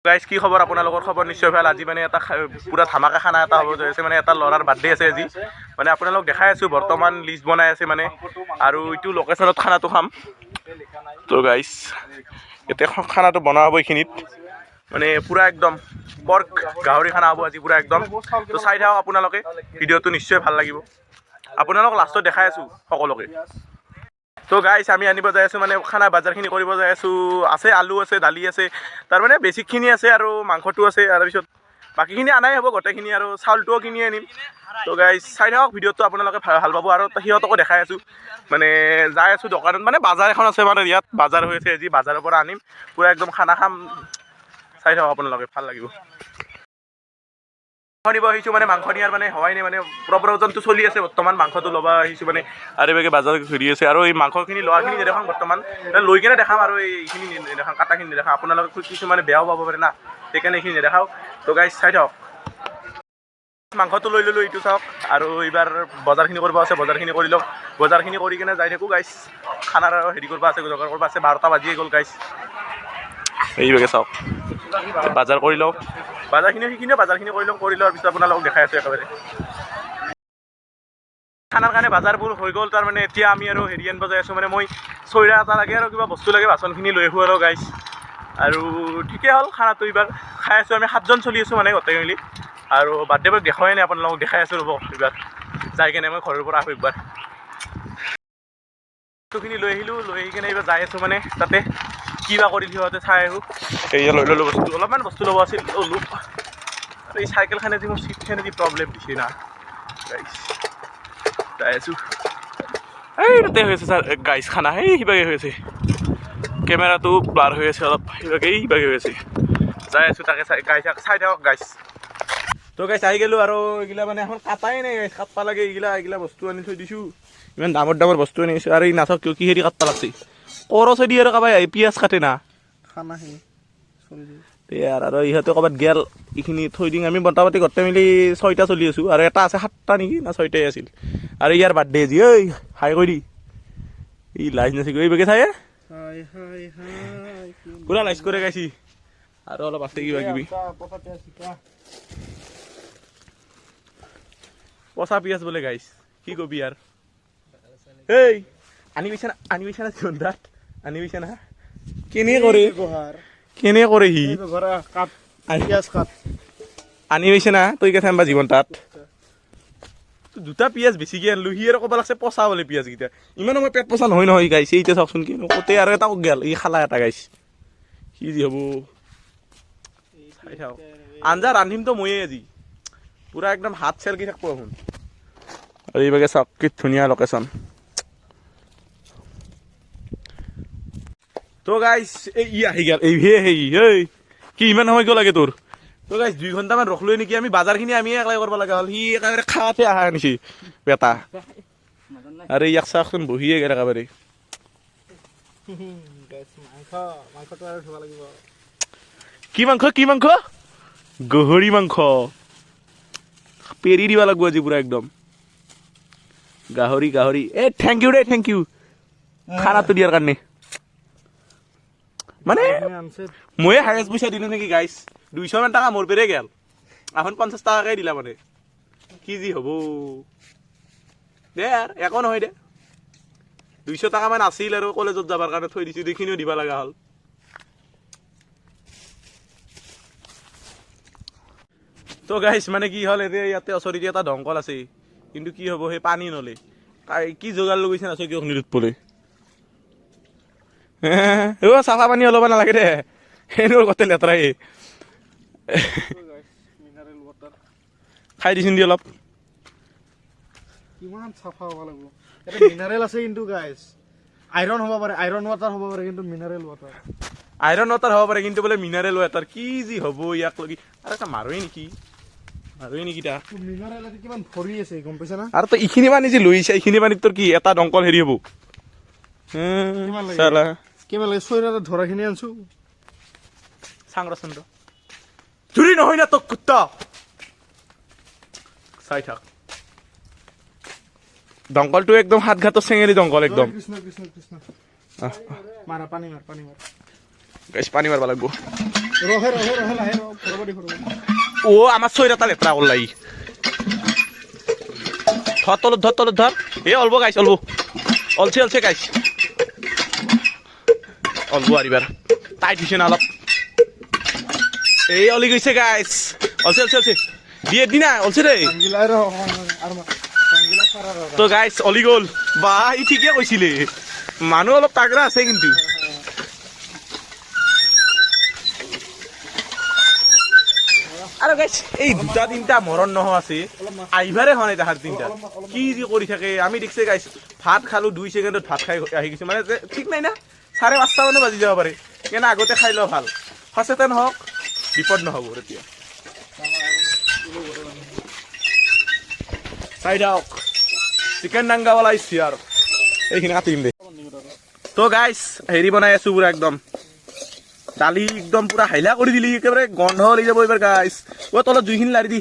guys কি খবৰ আপোনালোকৰ খবৰ নিশ্চয় ভাল আজি মানে এটা পুৰা ধামাকা খানা এটা হ'ব আছে মানে এটা ল'ৰাৰ বাৰ্থডে আছে আজি মানে আপোনালোক দেখাই আছোঁ বৰ্তমান লিষ্ট বনাই আছে মানে আৰু এইটো লোকেশ্যনত খানাটো খাম তো গাইজ এতিয়া খানাটো বনোৱা হ'ব এইখিনিত মানে পুৰা একদম পৰ্ক গাহৰি খানা হ'ব আজি পুৰা একদম তো চাই থাকক আপোনালোকে ভিডিঅ'টো নিশ্চয় ভাল লাগিব আপোনালোক লাষ্টত দেখাই আছোঁ সকলোকে তো গাইজ আমি আনিব যাই আছোঁ মানে খানা বাজাৰখিনি কৰিব যাই আছোঁ আছে আলু আছে দালি আছে তাৰমানে বেছিকখিনি আছে আৰু মাংসটো আছে তাৰপিছত বাকীখিনি আনাই হ'ব গোটেইখিনি আৰু চাউলটোও কিনি আনিম তো গাইজ চাই থাকক ভিডিঅ'টো আপোনালোকে ভাল পাব আৰু সিহঁতকো দেখাই আছোঁ মানে যাই আছোঁ দোকানত মানে বাজাৰ এখন আছে মানে ইয়াত বাজাৰ হৈ আছে আজি বাজাৰৰ পৰা আনিম পূৰা একদম খানা খাম চাই থাকক আপোনালোকে ভাল লাগিব মাংস নিব আহিছোঁ মানে মাংস নিয়াৰ মানে হোৱাই নাই মানে প্ৰব্ৰজনটো চলি আছে বৰ্তমান মাংসটো ল'ব আহিছোঁ মানে আৰু এইভাগে বাজাৰ ঘূৰি আছে আৰু এই মাংসখিনি লোৱাখিনি নেদেখাম বৰ্তমান লৈ কিনে দেখাম আৰু এইখিনি নেদেখাম কাটাখিনি নেদেখাম আপোনালোকে কিছুমানে বেয়াও পাব পাৰে না সেইকাৰণে এইখিনি নেদেখাওঁ তো গাইজ চাই থাকক মাংসটো লৈ ল'লোঁ এইটো চাওক আৰু এইবাৰ বজাৰখিনি কৰিব আছে বজাৰখিনি কৰি লওক বজাৰখিনি কৰি কিনে যাই থাকোঁ গাইজ খানাৰ হেৰি কৰিব আছে যোগাৰ কৰিব আছে 12টা বাজিয়ে গ'ল গাইজ এইভাগে চাওক বাজাৰ কৰি লওক বাজাৰখিনি বাজাৰখিনি কৰি লোৱাৰ পিছত আপোনালোকক দেখাই আছোঁ একেবাৰে খানাৰ কাৰণে বাজাৰবোৰ হৈ গ'ল তাৰমানে এতিয়া আমি আৰু হেৰি আনিব যাই আছোঁ মানে মই চইৰা এটা লাগে আৰু কিবা বস্তু লাগে বাচনখিনি লৈ আহোঁ আৰু গাইজ আৰু ঠিকেই হ'ল খানাটো এইবাৰ খাই আছোঁ আমি 7জন চলি আছোঁ মানে গোটেই মিলি আৰু বাৰ্থডে বয় দেখুৱাই নাই আপোনালোকক দেখাই আছোঁ ৰ'ব এইবাৰ যাই কিনে মই ঘৰৰ পৰা আহোঁ একবাৰ বস্তুখিনি লৈ আহিলোঁ লৈ আহি কিনে এইবাৰ যাই আছোঁ মানে তাতে কিবা কৰিল সিহঁতে চাই আহোঁ এয়া লৈ ল'লোঁ বস্তু অলপমান বস্তু ল'ব আছিল ল'লোঁ আৰু এই চাইকেলখনে যে মোৰ চিটখনে যি প্ৰব্লেম দিছে না গাইজ যাই আছোঁ এই তাতে হৈ আছে ছাৰ গাইজ খানা সেই সিভাগে হৈ আছে কেমেৰাটো ব্লাৰ হৈ আছে অলপ সিভাগে হৈ আছে যাই আছোঁ তাকে চাই থাকক গাইজ তো গাইজ আহি গ'লোঁ আৰু এইগিলা মানে এখন কাটাই নাই কাটবা লাগে এইগিলা বস্তু আনি থৈ দিছোঁ ইমান ডাঙৰ বস্তু আনি দিছোঁ আৰু এই নাচক কিয় কিহেৰি কাটবা লাগছে কৰচ দি আৰু কাবাই পিঁয়াজ কাটে না খানা আৰু ইহঁতে ক'ৰবাত গেল এইখিনি থৈ দিম আমি মোটামুটি গোটেই মিলি 6টা চলি আছোঁ আৰু এটা আছে 7টা নেকি না 6টাই আছিল আৰু ইয়াৰ বাৰ্থডে আজি ঐ হাই কৰি ই লাইজ নাছিল এইভাগে চাই পুৰা লাইজ কৰি গাইছি আৰু অলপ আছে কিবা কিবি পচা পিঁয়াজ বোলে গাইছ কি কবি আৰু এই আনি গৈছে না জোনদাত আনি গৈছে না কেনে কৰে সি আনি গৈছে না তই কে থানবা জীৱন তাত 2টা পিঁয়াজ বেছিকৈ আনিলোঁ সি আৰু ক'ব লাগছে পচা বোলে পিঁয়াজকেইটা ইমান মই পেট পচা নহয় গাইছে এতিয়া চাওকচোন কি ক'তে আৰু এটা গেল ই খালা এটা গাইছ কি যি হ'ব চাই থাকক আঞ্জা ৰান্ধিমতো ময়ে আজি পুৰা একদম হাত চেলকি থাকিব এখন আৰু এইভাগে চাওক কি ধুনীয়া লোকেশ্যন তো গাইজ ই আহি গেল এই কি ইমান সময় কিয় লাগে তোৰ তো গাইজ 2 ঘণ্টামান ৰখলোৱে নেকি আমি বাজাৰখিনি আমি একলাই কৰিব লগা হ'ল সি একেবাৰে খাওঁতে অহা নিছি বেটা আৰু ইয়াক চাওকচোন বহিয়ে গেল একেবাৰে কি মাংস গাহৰি মাংস পেৰি দিব লাগিব আজি পুৰা একদম গাহৰি থেংক ইউ খানাটো দিয়াৰ কাৰণে মানে ময়ে হায়েষ্ট পইচা দিলোঁ নেকি গাইজ 200 মান টকা মোৰ পেৰে গেল এখন 50 টকাকৈ দিলা মানে কি যি হ'ব দে আৰু একো নহয় দে 200 টকা মান আছিল আৰু কলেজত যাবৰ কাৰণে থৈ দিছোঁ এইখিনিও দিব লগা হ'ল তো গাইজ মানে কি হ'ল এতিয়া ইয়াতে ওচৰতে এটা দংকল আছে কিন্তু কি হ'ব সেই পানী নলে কি যোগাৰ লৈ গৈছে নাচো কিয় নিৰুত পৰে চাফা পানী অলপ নালাগে দে সেইবোৰ গোটেই লেতেৰাই খাই দিছোন দি অলপ কিমান চাফা হ'ব লাগিব এটা মিনাৰেল আছে কিন্তু গাইজ আইৰণ হ'ব পাৰে আইৰণ ৱাটাৰ হ'ব পাৰে কিন্তু মিনাৰেল ৱাটাৰ হ'ব পাৰে কিন্তু বোলে মিনাৰেল ৱাটাৰ কি যি হ'ব ইয়াক লগি আৰু এটা মাৰোৱেই নেকি তা মিনাৰেল আছে কিমান ভৰি আছে গম পাইছা না আৰু তই এইখিনি পানী যে লৈছা এইখিনি পানীত তোৰ কি এটা দংকল হেৰি হ'ব কিমান লাগে চৈৰা ধৰাখিনি আনছো চাংৰচন্দ্ৰ চুৰি নহয় না তোক কুত্তা চাই থাক দংকলটো একদম হাত ঘাটৰ চেঙেলি দংকল একদম কৃষ্ণ মাৰা পানী মাৰ গাইছ পানী মাৰবা লাগিব ৰহে লাহে ৰ'ব দি ও আমার ছয়টা লেতরা ওলাই ধর ধর এ অল্প গাইছ অলছে গাইছ অল্প আরিবার টাইট হইছে না অলপ এই অলি গইছে গাইছ অলছে দিয়ে দি না অলছে রে তো গাইছ অলি গল বা ই ঠিকই কইছিলে মানুহ অলপ তাগৰা আছে কিন্তু আৰু গাইছ এই দুটা তিনটা মৰণ নহ আছে আইভাৰে হনে তাহাৰ তিনটা কি যি কৰি থাকে আমি দেখছে গাইছ ভাত খালো 2 সেকেন্ডত ভাত খাই আহি গৈছে মানে ঠিক নাই না 5:30 মানে বাজি যাব পাৰে কেনে আগতে খাই ল ভাল সচেতন হওক বিপদ নহব এতিয়া সাইড আউট চিকেন ডাঙ্গা वाला ইস यार এইখিনি কাটিম দে তো গাইছ হেৰি বনাই আছো পুৰা একদম দালি একদম পুরা হাইলা করে দিলি একেবারে গন্ধ হয়ে যাব এবার গাইস ও তলত জুইখিনি লারি দি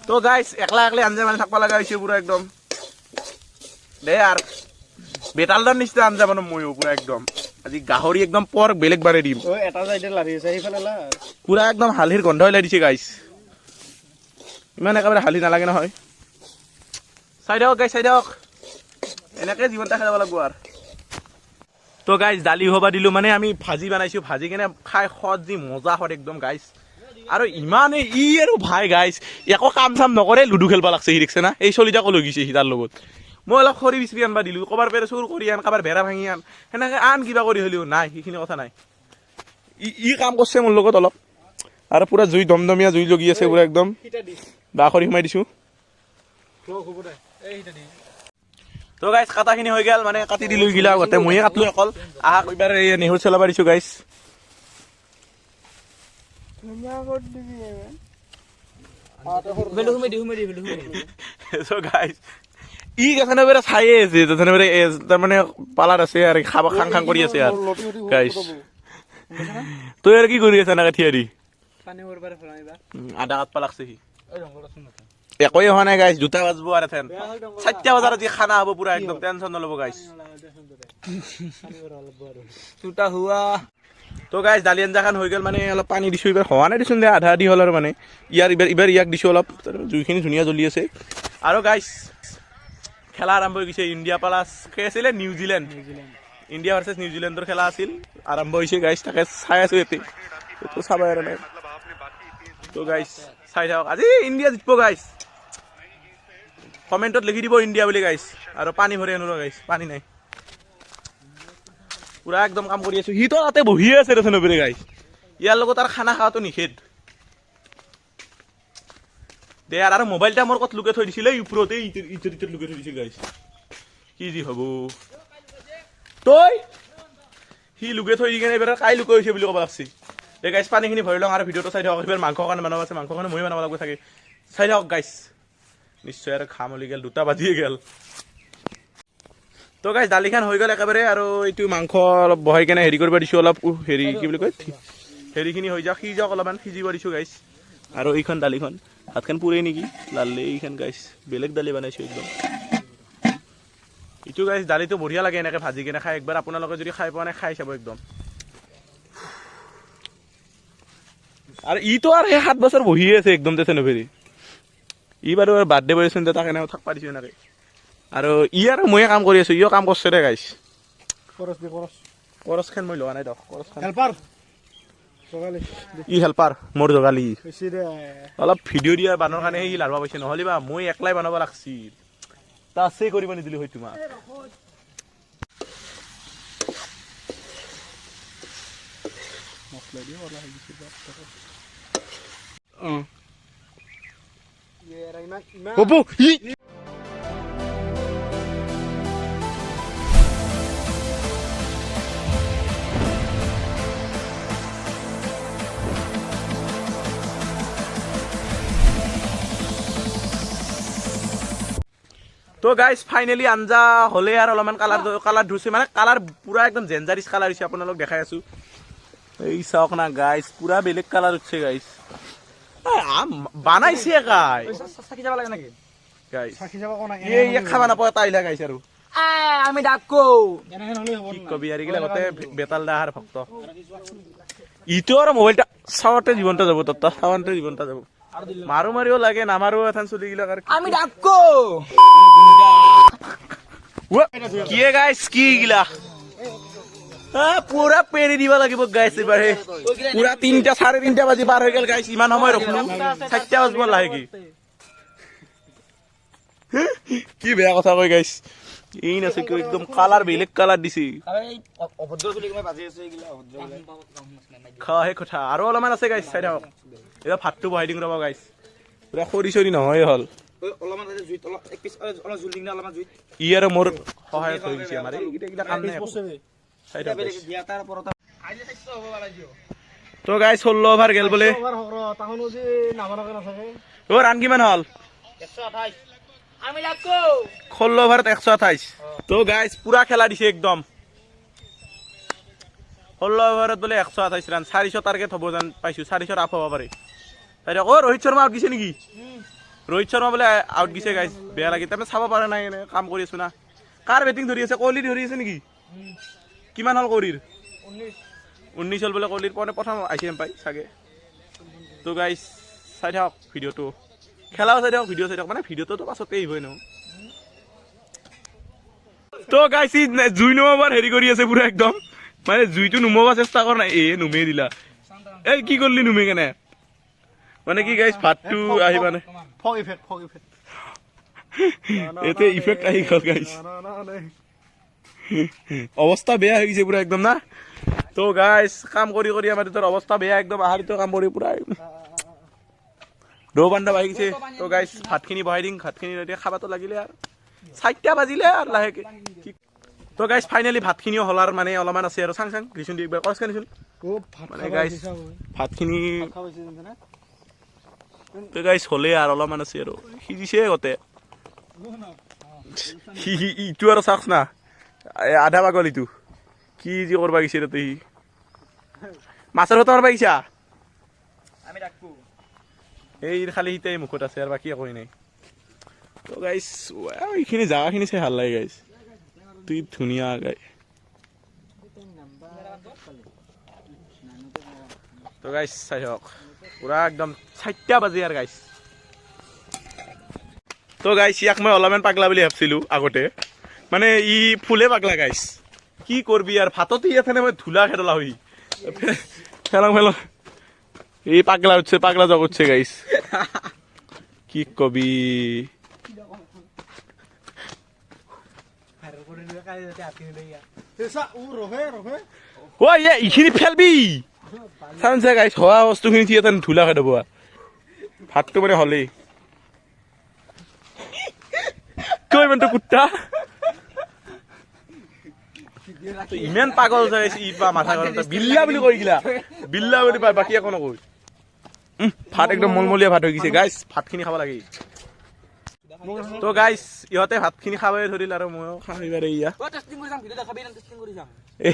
তো গাইস একলা আঞ্জা মানে থাকবা লাগা হইছে পুরা একদম দে আর বেটালদার নিচতে আঞ্জা মানে মইও পুরা একদম আজি গাহরি একদম পর বেলেগ বারে দিম ও এটা যাইতে লারি আছে এইফালে লা পুরা একদম হালহির গন্ধ হইলা দিছে গাইস ইমান একেবারে হালি নালাগে নহয় সাইড হোক গাইস সাইড হোক এনেকে জীবনটা খেলাব লাগব আর তো গাইস দালি হবা দিলো মানে আমি ভাজি বানাইছো ভাজি কেনে খাই খদ যি মজা হয় একদম গাইস আৰু ইমানে ই আৰু ভাই গাইস একো কাম চাম নকৰে লুডু খেলবা লাগছে হি দেখছে না এই চলিটা কলৈ গিছে হিদাৰ লগত মই অলপ খৰি বিচৰি আনবা দিলো কবাৰ পেৰে চুৰ কৰি আন কাবাৰ বেৰা ভাঙি আন হেনেকে আন কিবা কৰি হলিও নাই সেইখিনি কথা নাই ই কাম কৰছে মোৰ লগত অলপ আৰু পুৰা জুই দমদমিয়া জুই লগি আছে পুৰা একদম দা খৰি সোমাই দিছো তো গাইস কাটাখিনি হৈ গেল মানে কাটি দিলো গিলা গতে মইয়ে কাটলো অকল আহা কইবাৰ এই নেহুৰ চলাবা দিছো গাইস সো গাইস ই এখানে বেরা ছাইয়ে আছে যেখানে বেরা তার মানে পালার আছে আর খাবা খাং কৰি আছে আৰ গাইস তো আৰ কি কৰি আছে না কাঠিয়ারি পানি ওরবারে ফলাইবা আধা কাট পালাকছে হি ওই রংগল আছে না একই হোৱা নাই গাইস 2টা বাজব আর এথেন 7টা বাজার আজি খানা হবো পুরা একদম টেনশন নলব গাইস 2টা হুয়া তো গাইস দালি আঞ্জা খান হৈ গেল মানে অলপ পানী দিছো এবাৰ হোৱা নাই দিছুন দে আধা দি হল আৰু মানে ইবাৰ ইয়াক দিছো অলপ জুইখিনি ধুনিয়া জ্বলি আছে আৰু গাইস খেলা আৰম্ভ হৈ গৈছে ইন্ডিয়া প্লাস কে আছিল নিউজিল্যান্ড ইন্ডিয়া ভাৰ্সেস নিউজিল্যান্ডৰ খেলা আছিল আৰম্ভ হৈছে গাইস তাকে চাই আছো এতে তো চাবা আৰু নাই তো গাইস চাই থাকক আজি ইন্ডিয়া জিতব গাইস কমেন্টত লিখি দিব ইন্ডিয়া বুলি গাইস আৰু পানী ভৰে আনো গাইস পানী নাই পুৰা একদম কাম কৰি আছো হি তো তাতে বহি আছে ৰে নবৰে গাইস ইয়াৰ লগত আৰ খানা খাওয়াটো নিষেধ দে আৰ মোবাইলটা মোৰ কত লুকে থৈ দিছিলে উপৰতে ইটো লুকে থৈ দিছিল গাইস কি জি হবো তই হি লুকে থৈ দিকেনে এবাৰ কাই লুকে হৈছে বুলি ক'ব লাগছি দে গাইস পানীখিনি ভৰি লওঁ আৰু ভিডিঅটো চাই থাকক এবাৰ মাংস কাৰণে বনাব আছে মাংস কাৰণে মই বনাব লাগিব থাকে চাই থাকক গাইস নিশ্চয় আৰু খামলি গেল 2টা বাজিয়ে গেল তো গাইস দালিখান হৈ গেল একেবাৰে আৰু এইটো মাংস অলপ বহাই কেনে হেৰি কৰিব দিছো অলপ হেৰি কি বুলি কয় হেৰিখিনি হৈ যাওক সিজাওক অলপমান সিজিব দিছো গাইস আৰু এইখন দালিখন হাতখান পুৰে নেকি লাললে এইখান গাইস বেলেগ দালি বনাইছো একদম ইটো গাইস দালিটো বঢ়িয়া লাগে এনেকে ভাজি কেনে খাই একবাৰ আপোনালোকে যদি খাই পোৱা নাই খাই চাব একদম আৰু ইটো আৰু 7 বছৰ বহি আছে একদম তেছে নভেৰি ই বাৰু বাৰ্থডে বয়সন তাকে না থাক পাৰিছো এনেকে আৰু ই আৰু মই কাম কৰি আছো ইও কাম কৰছে ৰে গাইস কৰছ খান মই লোৱা নাই দক কৰছ খান হেল্পাৰ জগালি ই হেল্পাৰ মোৰ জগালি অলপ ভিডিও দিয়া বানৰ কাৰণে ই লাৰবা পাইছে নহলি বা মই একলাই বনাব লাগছি তা আছে কৰিব নিদিলি হয় তোমাক মছলা দিও ওলা হৈছে বাপ হবো তো গাইস ফাইনালি আঞ্জা হলে আর অলপমান কালার ধুছে মানে কালার পুরা একদম জেঞ্জারিস কালার হইছে আপোনালোক দেখাই আছো এই চাওক না গাইস পুরা বেলেগ কালার হচ্ছে গাইস বানাইছে গাই সাকি যাব লাগে নাকি গাইস সাকি যাব কোনা এই খাবা না পয় তাইলা গাইস আৰু আমি ডাকো এনেহেন হলে হ'ব না কি কবি আৰি গিলা গতে বেতাল দা আৰ ভক্ত ইটো আৰু মোবাইলটা চাওয়াতে জীবনটা যাব তোর চাওয়াতে জীবনটা যাব মারো মারিও লাগে নামারো এখান চলি গিলা আমি ডাকো কি গাইস কি গিলা পুরা পেরি দিবা লাগিব গাইস এবারে পুরা 3টা 3:30 বাজি পার হয়ে গেল গাইস ইমান সময় রখলু 4টা বাজব লাগে কি বেয়া কথা কই গাইস এই না সে একদম কালার বেলেগ কালার দিছি অভদ্র বুলি মই বাজি আছে এইগিলা অভদ্র খাওয়া হে কথা আৰু অলপমান আছে গাইস চাই থাকক এটা ভাতটো বহাই দিম ৰবা গাইস পুৰা খৰি চৰি নহয় হল অলপমান জুইত অলপ এক পিছ অলপ জুল দিং না অলপমান জুইত ই আৰু মোৰ সহায়ত হৈ গৈছে আমাৰ এইগিটা কাম নাই চাই থাকক দিয়া তাৰ পৰত আইলে থাকছ হ'ব বালাজিও তো গাইস 16 ওভাৰ গেল বলে ওভাৰ হক তাহনো যে নামানকে নাথাকে ও ৰান কিমান হল 128 আমি ডাকো 16 ওভাৰত 128 তো গাইস পুৰা খেলা দিছে একদম 16 ওভাৰত বলে 128 ৰান 400 টাৰ্গেট হ'ব জান পাইছো 400 আপ হ'ব পাৰে তাই ও ৰোহিত শৰ্মা আউট গিছে নেকি ৰোহিত শৰ্মা বলে আউট গিছে গাইস বেয়া লাগি তুমি চাব পাৰা নাই এনে কাম কৰি আছো না কাৰ বেটিং ধৰি আছে কোহলি ধৰি আছে নেকি কিমান হল কোহলিৰ 19 হল বলে কোহলিৰ পনে প্ৰথম আইছিএম পাই সাগে তো গাইস চাই থাকক ভিডিওটো খেলাও চাই থাকক ভিডিও চাই থাকক মানে ভিডিওটো তো পাছতে আহিবই ন তো গাইস জুই নমাৰ হেৰি কৰি আছে পুৰা একদম মানে জুইটো নুমাবা চেষ্টা কৰ নাই এ নুমে দিলা এই কি করলি নুমে কেনে মানে কি গাইস ভাতটো আহি মানে ফগ ইফেক্ট এতে ইফেক্ট আহি গল গাইস অৱস্থা বেয়া হৈ গৈছে পুৰা একদম না তো গাইস কাম কৰি কৰি আমাৰ তোৰ অৱস্থা বেয়া একদম আহাৰিতো কাম কৰি পুৰা দো বান্দা বাহি গৈছে তো গাইস ভাতখিনি বহাই দিং ভাতখিনি এতিয়া খাবাতো লাগিলে আৰু 4টা বাজিলে আৰু লাহেকে তো গাইস ফাইনালি ভাতখিনিও হলাৰ মানে অলপমান আছে আৰু চাং চাং ৰিচন দি একবাৰ কস কানিছুন মানে গাইস ভাতখিনি তো গাইস হলে আৰু অলপমান আছে আৰু সিজিছে গতে ইটো আৰু চাক্স না আধা পাগল ইটো কি যি কৰবা গিছে তুই মাছৰ হতা কৰবা গিছা আমি ডাকো এই খালি হিতাই মুখত আছে আৰু বাকি একো নাই তো গাইস এইখিনি জাগাখিনি চাই ভাল লাগে গাইস তুই ধুনীয়া গাই তো গাইস চাই হওক পুৰা একদম 4টা বাজি আৰু গাইস তো গাইস ইয়াক মই অলপমান পাগলা বুলি ভাবছিলো আগতে মানে ই ফুলে পাগলা গাইস কি করবি আর ভাততে এখানে মই ধুলা খেলা হই ফেলাং এই পাগলা হচ্ছে পাগলা জগৎছে গাইস কি কবি ও ইখিনি ফেলবি চানছে গাইস হওয়া বস্তুখিনি থিয়ে তান ধুলা খাই দেবো ভাতটো মানে হলেই কই মানে কুত্তা ইমান পাগল যাইছে ই পা মাথা গৰম বিল্লা বুলি কৈ গিলা বিল্লা বুলি পাই বাকি একো নকই ভাত একদম মলমলিয়া ভাত হৈ গৈছে গাইস ভাতখিনি খাব লাগে তো গাইস ইহতে ভাতখিনি খাবই ধৰিল আৰু মই খাইবাৰে ইয়া ও টেস্টিং কৰি যাম ভিডিও দেখাবি না টেস্টিং কৰি যাম এ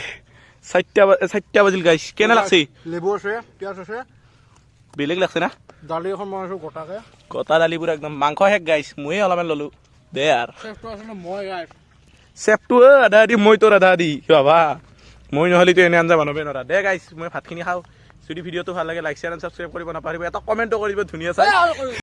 4টা বাজিল গাইস কেনে লাগছে লেবু আছে পিয়াজ আছে বেলেগ লাগছে না দালি এখন বনাইছো গোটাকে কটা দালি পুৰা একদম মাংস হেক গাইস মই অলপমান ললো দে আৰু চেফটো আছে মই গাইছ চেপটো আধা দি মই তোৰ আধা দি বাবা মই নহ'লেতো এনে আঞ্জা বনাবই নোৱাৰা দে গাইস মই ভাতখিনি খাওঁ যদি ভিডিঅ'টো ভাল লাগে লাইক শ্বেয়াৰ এণ্ড ছাবস্ক্ৰাইব কৰিব নাপাহৰিব এটা কমেণ্টো কৰিব ধুনীয়া চাই